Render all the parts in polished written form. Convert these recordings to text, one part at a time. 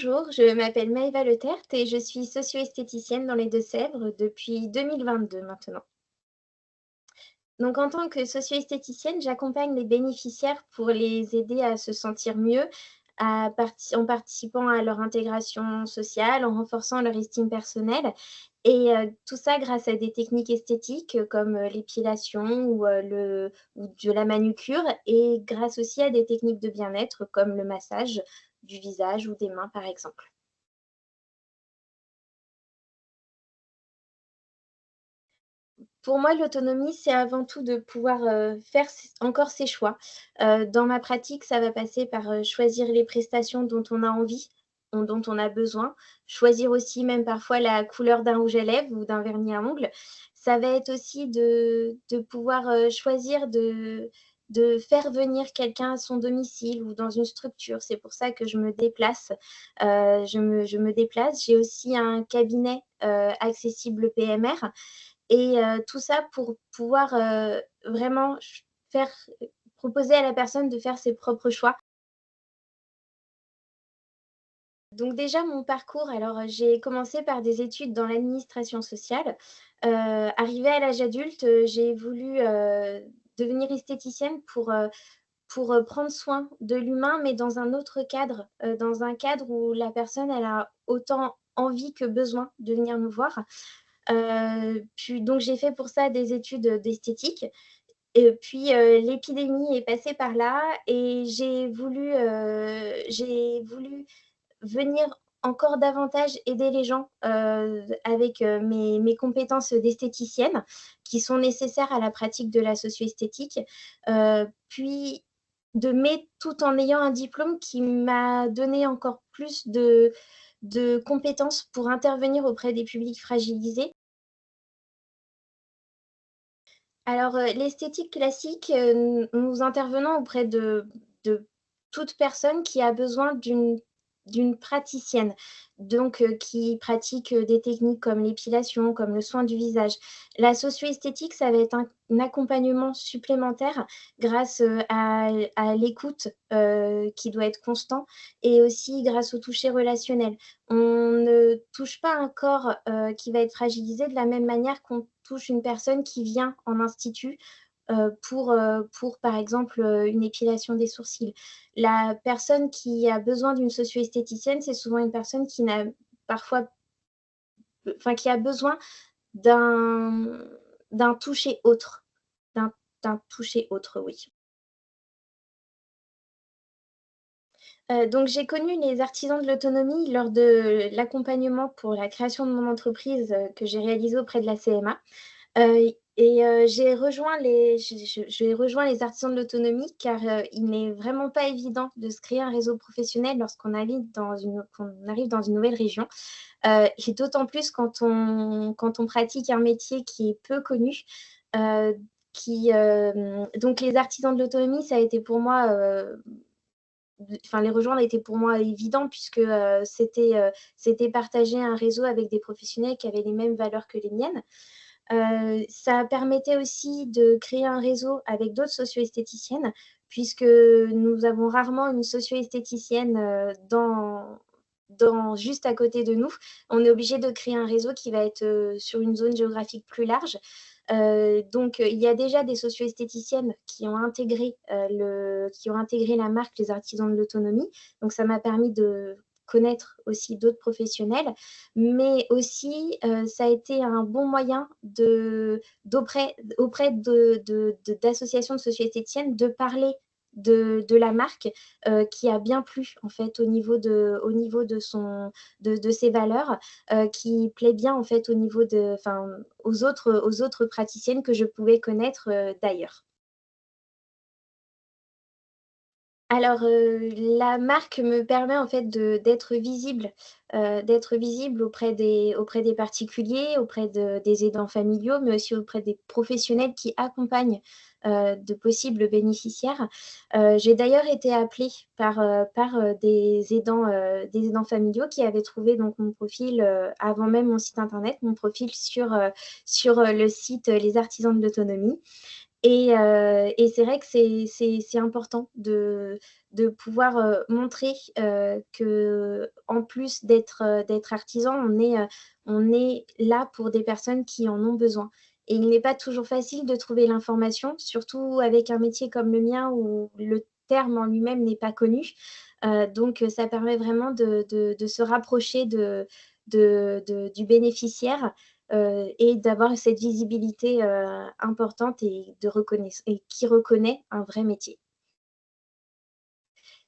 Bonjour, je m'appelle Maëva Letert et je suis socio-esthéticienne dans les Deux-Sèvres depuis 2022 maintenant. Donc en tant que socio-esthéticienne, j'accompagne les bénéficiaires pour les aider à se sentir mieux en participant à leur intégration sociale, en renforçant leur estime personnelle et tout ça grâce à des techniques esthétiques comme l'épilation ou de la manucure et grâce aussi à des techniques de bien-être comme le massage du visage ou des mains par exemple. Pour moi, l'autonomie, c'est avant tout de pouvoir, faire encore ses choix. Dans ma pratique, ça va passer par, choisir les prestations dont on a envie, dont on a besoin, choisir aussi même parfois la couleur d'un rouge à lèvres ou d'un vernis à ongles. Ça va être aussi de pouvoir, choisir de faire venir quelqu'un à son domicile ou dans une structure. C'est pour ça que je me déplace, je me déplace. J'ai aussi un cabinet, accessible PMR et tout ça pour pouvoir, vraiment faire proposer à la personne de faire ses propres choix. Donc déjà mon parcours, alors, j'ai commencé par des études dans l'administration sociale. Arrivée à l'âge adulte, j'ai voulu, devenir esthéticienne pour prendre soin de l'humain, mais dans un autre cadre, dans un cadre où la personne, elle a autant envie que besoin de venir me voir. Puis donc j'ai fait pour ça des études, d'esthétique. Et puis, l'épidémie est passée par là et j'ai voulu venir encore davantage aider les gens, avec, mes compétences d'esthéticienne qui sont nécessaires à la pratique de la socio-esthétique. Puis mais tout en ayant un diplôme qui m'a donné encore plus de compétences pour intervenir auprès des publics fragilisés. Alors, l'esthétique classique, nous intervenons auprès de toute personne qui a besoin d'une praticienne, donc qui pratique, des techniques comme l'épilation, comme le soin du visage. La socio-esthétique, ça va être un accompagnement supplémentaire grâce, à l'écoute, qui doit être constant et aussi grâce au toucher relationnel. On ne touche pas un corps, qui va être fragilisé de la même manière qu'on touche une personne qui vient en institut, pour par exemple, une épilation des sourcils. La personne qui a besoin d'une socio-esthéticienne, c'est souvent une personne qui n'a parfois enfin qui a besoin d'un d'un toucher autre, d'un d'un toucher autre, oui. Donc j'ai connu les artisans de l'autonomie lors de l'accompagnement pour la création de mon entreprise, que j'ai réalisé auprès de la CMA. J'ai rejoint les artisans de l'autonomie car, il n'est vraiment pas évident de se créer un réseau professionnel lorsqu'on arrive dans une nouvelle région, et d'autant plus quand on pratique un métier qui est peu connu, heu, donc les artisans de l'autonomie, ça a été pour moi, enfin les rejoindre était pour moi évident puisque, c'était partager un réseau avec des professionnels qui avaient les mêmes valeurs que les miennes. Ça permettait aussi de créer un réseau avec d'autres socio-esthéticiennes, puisque nous avons rarement une socio-esthéticienne, dans juste à côté de nous. On est obligé de créer un réseau qui va être, sur une zone géographique plus large. Donc, il y a déjà des socio-esthéticiennes qui ont intégré la marque Les Artisans de l'Autonomie. Donc ça m'a permis de connaître aussi d'autres professionnels, mais aussi, ça a été un bon moyen auprès d'associations de socio-esthéticiennes de parler de la marque, qui a bien plu en fait au niveau de ses valeurs, qui plaît bien en fait aux autres praticiennes que je pouvais connaître, d'ailleurs. Alors, la marque me permet en fait d'être visible auprès des particuliers, auprès des aidants familiaux, mais aussi auprès des professionnels qui accompagnent, de possibles bénéficiaires. J'ai d'ailleurs été appelée par des aidants familiaux qui avaient trouvé donc mon profil, avant même mon site internet, mon profil sur le site, Les Artisans de l'Autonomie Et c'est vrai que c'est important de pouvoir montrer qu'en plus d'être artisan, on est là pour des personnes qui en ont besoin. Et il n'est pas toujours facile de trouver l'information, surtout avec un métier comme le mien où le terme en lui-même n'est pas connu. Donc, ça permet vraiment de se rapprocher du bénéficiaire et d'avoir cette visibilité importante et qui reconnaît un vrai métier.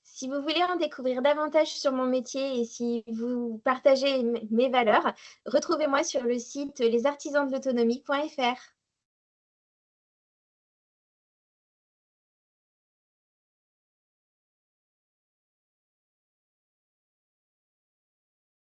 Si vous voulez en découvrir davantage sur mon métier et si vous partagez mes valeurs, retrouvez-moi sur le site lesartisansdelautonomie.fr.